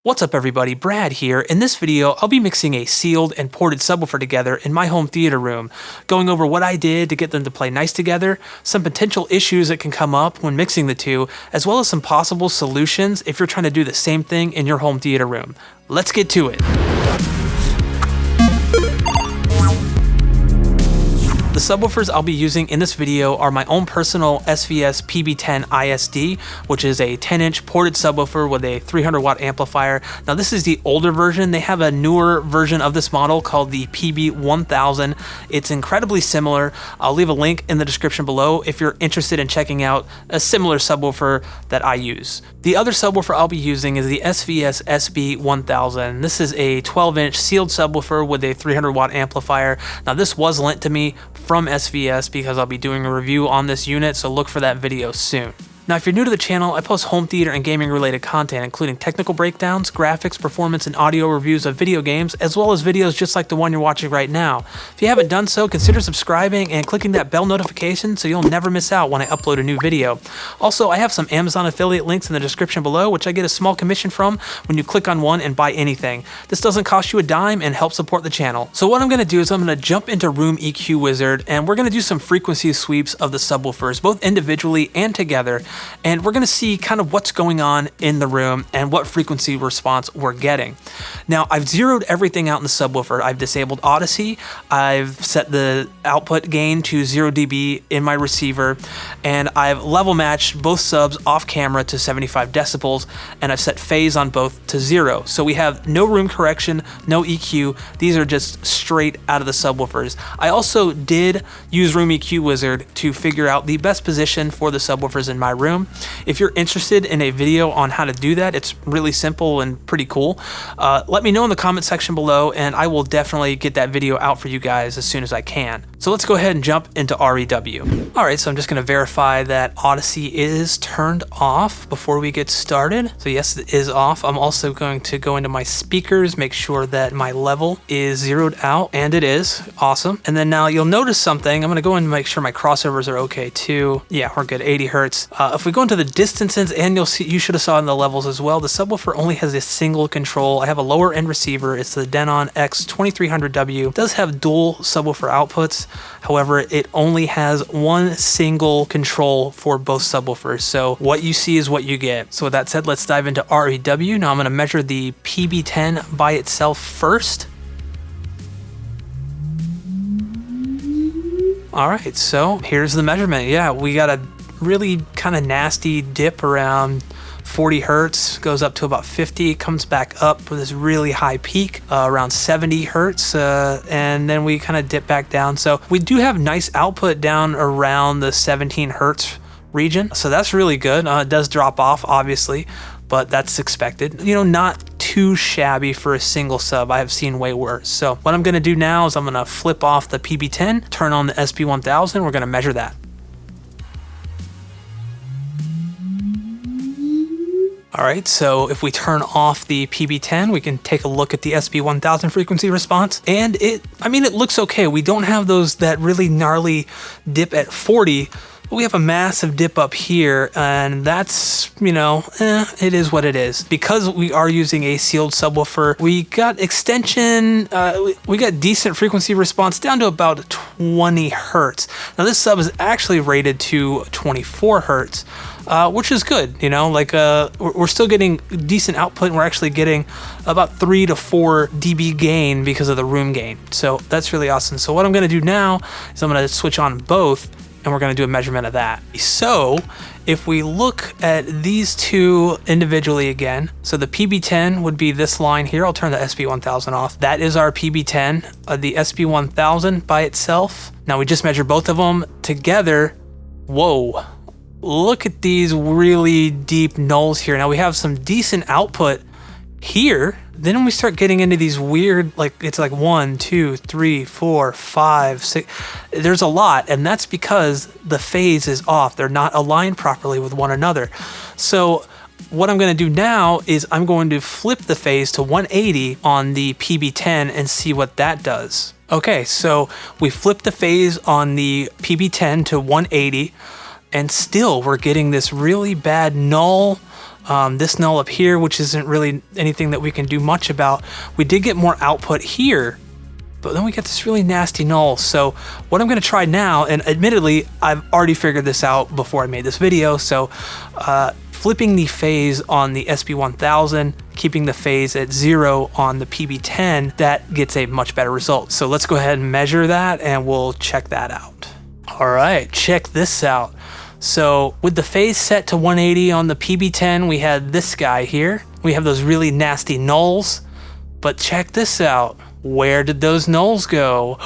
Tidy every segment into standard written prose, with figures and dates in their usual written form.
What's up everybody, Brad here. In this video, I'll be mixing a sealed and ported subwoofer together in my home theater room, going over what I did to get them to play nice together, some potential issues that can come up when mixing the two, as well as some possible solutions if you're trying to do the same thing in your home theater room. Let's get to it. The subwoofers I'll be using in this video are my own personal SVS PB10 ISD, which is a 10-inch ported subwoofer with a 300-watt amplifier. Now this is the older version. They have a newer version of this model called the PB1000. It's incredibly similar. I'll leave a link in the description below if you're interested in checking out a similar subwoofer that I use. The other subwoofer I'll be using is the SVS SB1000. This is a 12-inch sealed subwoofer with a 300-watt amplifier. Now this was lent to me from SVS because I'll be doing a review on this unit, so look for that video soon. Now, if you're new to the channel, I post home theater and gaming related content, including technical breakdowns, graphics, performance, and audio reviews of video games, as well as videos just like the one you're watching right now. If you haven't done so, consider subscribing and clicking that bell notification so you'll never miss out when I upload a new video. Also, I have some Amazon affiliate links in the description below, which I get a small commission from when you click on one and buy anything. This doesn't cost you a dime and helps support the channel. So what I'm going to do is I'm going to jump into Room EQ Wizard, and we're going to do some frequency sweeps of the subwoofers, both individually and together. And we're going to see kind of what's going on in the room and what frequency response we're getting. Now, I've zeroed everything out in the subwoofer. I've disabled Odyssey. I've set the output gain to 0 dB in my receiver. And I've level matched both subs off camera to 75 decibels. And I've set phase on both to 0. So we have no room correction, no EQ. These are just straight out of the subwoofers. I also did use Room EQ Wizard to figure out the best position for the subwoofers in my room. If you're interested in a video on how to do that, it's really simple and pretty cool. Let me know in the comment section below, and I will definitely get that video out for you guys as soon as I can. So let's go ahead and jump into REW. All right, so I'm just going to verify that Odyssey is turned off before we get started. So yes, it is off. I'm also going to go into my speakers, make sure that my level is zeroed out, and it is. Awesome. And then now you'll notice something. I'm going to go in and make sure my crossovers are okay too. Yeah, we're good. 80 hertz. If we go into the distances, and you should have saw in the levels as well, the subwoofer only has a single control. I have a lower end receiver. It's the Denon X2300W. It does have dual subwoofer outputs. However, it only has one single control for both subwoofers. So what you see is what you get. So with that said, let's dive into REW. Now I'm going to measure the PB10 by itself first. All right, so here's the measurement. Yeah, we got a really kind of nasty dip around 40 hertz, goes up to about 50, comes back up with this really high peak around 70 hertz, and then we kind of dip back down. So we do have nice output down around the 17 hertz region, so that's really good. It does drop off, obviously, but that's expected. You know, not too shabby for a single sub. I have seen way worse. So what I'm going to do now is I'm going to flip off the PB10, turn on the SB1000. We're going to measure that. All right, so if we turn off the PB10, we can take a look at the SB1000 frequency response. And it looks okay. We don't have that really gnarly dip at 40, but we have a massive dip up here, and that's, it is what it is. Because we are using a sealed subwoofer, we got extension, we got decent frequency response down to about 20 hertz. Now this sub is actually rated to 24 hertz. Which is good, we're still getting decent output, and we're actually getting about 3 to 4 dB gain because of the room gain. So that's really awesome. So what I'm going to do now is I'm going to switch on both, and we're going to do a measurement of that. So if we look at these two individually again, so the PB10 would be this line here. I'll turn the SB1000 off. That is our PB10. The SB1000 by itself. Now we just measure both of them together. Whoa. Look at these really deep nulls here. Now we have some decent output here. Then we start getting into these weird, it's like 1, 2, 3, 4, 5, 6. There's a lot, and that's because the phase is off. They're not aligned properly with one another. So what I'm going to do now is I'm going to flip the phase to 180 on the PB10 and see what that does. Okay, so we flip the phase on the PB10 to 180. And still we're getting this really bad null This null up here, which isn't really anything that we can do much about. We did get more output here, but then we get this really nasty null. So what I'm gonna try now, and admittedly, I've already figured this out before I made this video, so flipping the phase on the SB1000, keeping the phase at 0 on the PB10, that gets a much better result. So let's go ahead and measure that and we'll check that out. All right, check this out. So with the phase set to 180 on the PB10, we had this guy here. We have those really nasty nulls, but check this out. Where did those nulls go?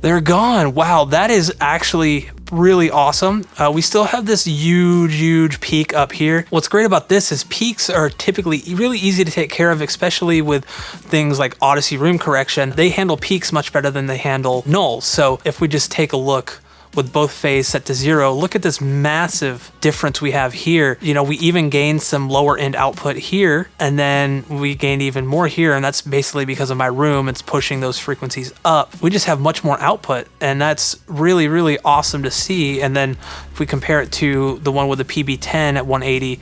They're gone. Wow, that is actually really awesome. We still have this huge peak up here. What's great about this is peaks are typically really easy to take care of, especially with things like Odyssey room correction. They handle peaks much better than they handle nulls. So if we just take a look with both phase set to 0, look at this massive difference we have here. You know, we even gained some lower end output here, and then we gained even more here, and that's basically because of my room. It's pushing those frequencies up. We just have much more output, and that's really awesome to see. And then if we compare it to the one with the PB10 at 180,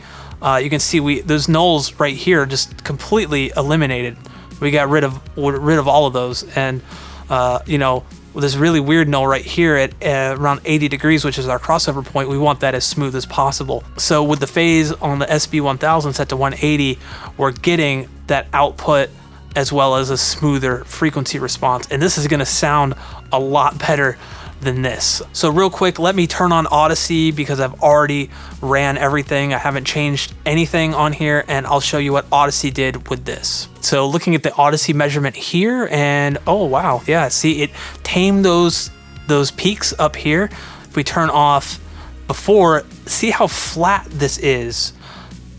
you can see those nulls right here just completely eliminated. We got rid of all of those, and you know, with this really weird null right here at around 80 degrees, which is our crossover point, we want that as smooth as possible. So with the phase on the SB1000 set to 180, we're getting that output as well as a smoother frequency response. And this is gonna sound a lot better than this. So real quick, let me turn on Odyssey because I've already ran everything. I haven't changed anything on here, and I'll show you what Odyssey did with this. So looking at the Odyssey measurement here, and oh wow, yeah, see, it tamed those peaks up here. If we turn off before, see how flat this is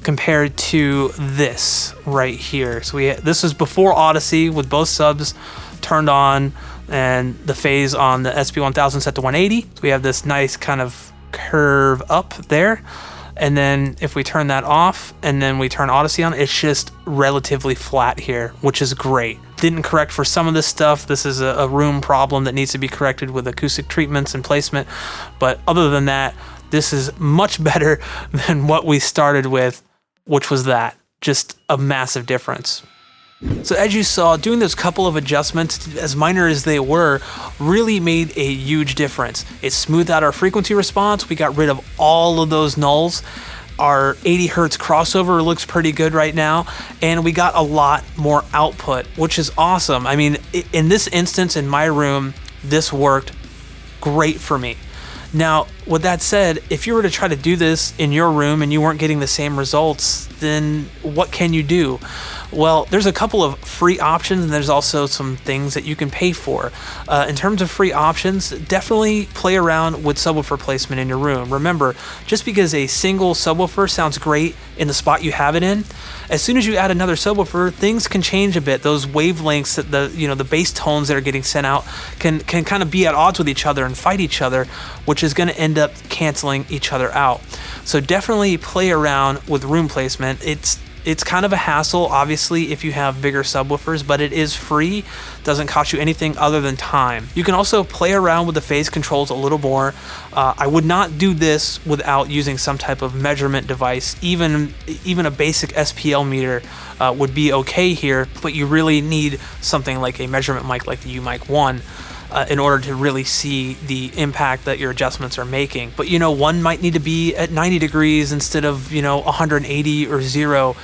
compared to this right here. So this is before Odyssey with both subs turned on, and the phase on the SB1000 set to 180. So we have this nice kind of curve up there. And then if we turn that off and then we turn Odyssey on, it's just relatively flat here, which is great. Didn't correct for some of this stuff. This is a room problem that needs to be corrected with acoustic treatments and placement. But other than that, this is much better than what we started with, which was that. Just a massive difference. So as you saw, doing those couple of adjustments, as minor as they were, really made a huge difference. It smoothed out our frequency response. We got rid of all of those nulls. Our 80 hertz crossover looks pretty good right now, and we got a lot more output, which is awesome. I mean, in this instance, in my room, this worked great for me. Now, with that said, if you were to try to do this in your room and you weren't getting the same results, then what can you do? Well, there's a couple of free options, and there's also some things that you can pay for. In terms of free options, definitely play around with subwoofer placement in your room. Remember, just because a single subwoofer sounds great in the spot you have it in, as soon as you add another subwoofer, things can change a bit. Those wavelengths, that the bass tones that are getting sent out can kind of be at odds with each other and fight each other, which is going to end up canceling each other out. So definitely play around with room placement. It's kind of a hassle, obviously, if you have bigger subwoofers, but it is free, doesn't cost you anything other than time. You can also play around with the phase controls a little more. I would not do this without using some type of measurement device. Even a basic SPL meter would be okay here, but you really need something like a measurement mic like the U-Mic 1 in order to really see the impact that your adjustments are making. But one might need to be at 90 degrees instead of 180 or 0,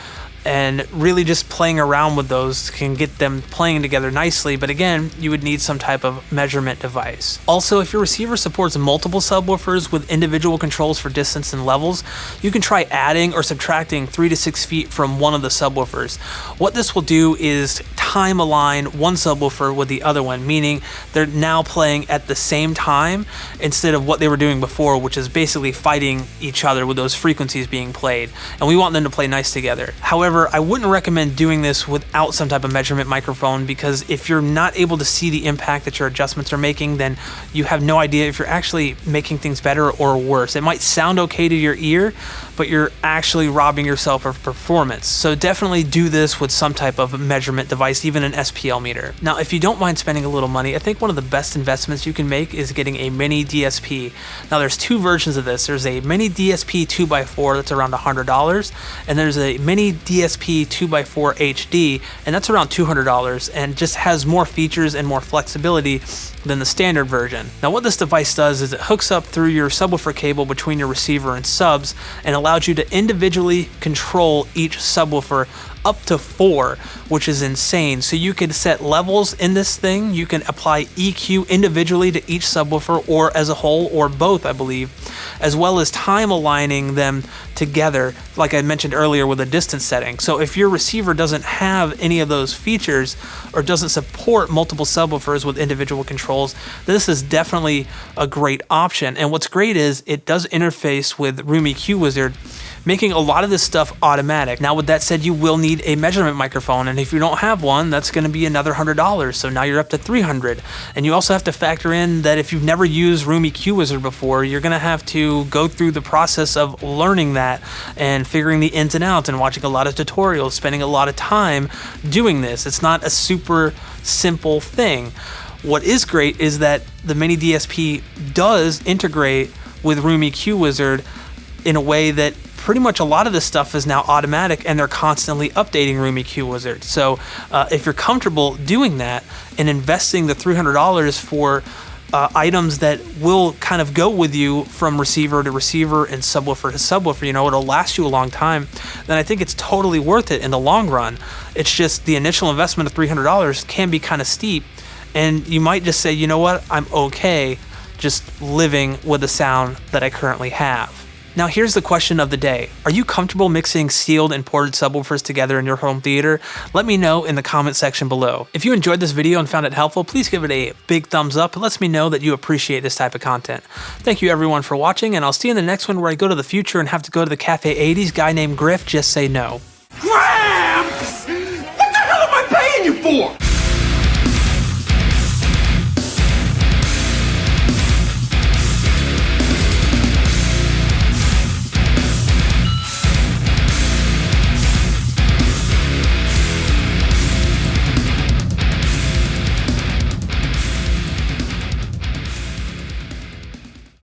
and really just playing around with those can get them playing together nicely. But again, you would need some type of measurement device. Also, if your receiver supports multiple subwoofers with individual controls for distance and levels, you can try adding or subtracting 3 to 6 feet from one of the subwoofers. What this will do is time align one subwoofer with the other one, meaning they're now playing at the same time instead of what they were doing before, which is basically fighting each other with those frequencies being played. And we want them to play nice together. However, I wouldn't recommend doing this without some type of measurement microphone, because if you're not able to see the impact that your adjustments are making, then you have no idea if you're actually making things better or worse. It might sound okay to your ear, but you're actually robbing yourself of performance. So definitely do this with some type of measurement device, even an SPL meter. Now, if you don't mind spending a little money, I think one of the best investments you can make is getting a mini DSP. Now, there's two versions of this. There's a mini DSP 2x4 that's around $100, and there's a mini DSP 2x4 HD, and that's around $200, and just has more features and more flexibility than the standard version. Now, what this device does is it hooks up through your subwoofer cable between your receiver and subs and allows you to individually control each subwoofer up to 4, which is insane. So you can set levels in this thing. You can apply EQ individually to each subwoofer or as a whole or both, I believe, as well as time aligning them together, like I mentioned earlier with a distance setting. So if your receiver doesn't have any of those features or doesn't support multiple subwoofers with individual controls, this is definitely a great option. And what's great is it does interface with Room EQ Wizard, making a lot of this stuff automatic. Now, with that said, you will need a measurement microphone, and if you don't have one, that's going to be another $100. So now you're up to $300. And you also have to factor in that if you've never used Room EQ Wizard before, you're going to have to go through the process of learning that and figuring the ins and outs and watching a lot of tutorials, spending a lot of time doing this. It's not a super simple thing. What is great is that the mini DSP does integrate with Room EQ Wizard in a way that pretty much a lot of this stuff is now automatic, and they're constantly updating Room EQ Wizard. So if you're comfortable doing that and investing the $300 for items that will kind of go with you from receiver to receiver and subwoofer to subwoofer, you know, it'll last you a long time, then I think it's totally worth it in the long run. It's just the initial investment of $300 can be kind of steep, and you might just say, you know what, I'm okay just living with the sound that I currently have. Now, here's the question of the day. Are you comfortable mixing sealed and ported subwoofers together in your home theater? Let me know in the comment section below. If you enjoyed this video and found it helpful, please give it a big thumbs up. It lets me know that you appreciate this type of content. Thank you everyone for watching, and I'll see you in the next one where I go to the future and have to go to the Cafe 80s. Guy named Griff, just say no.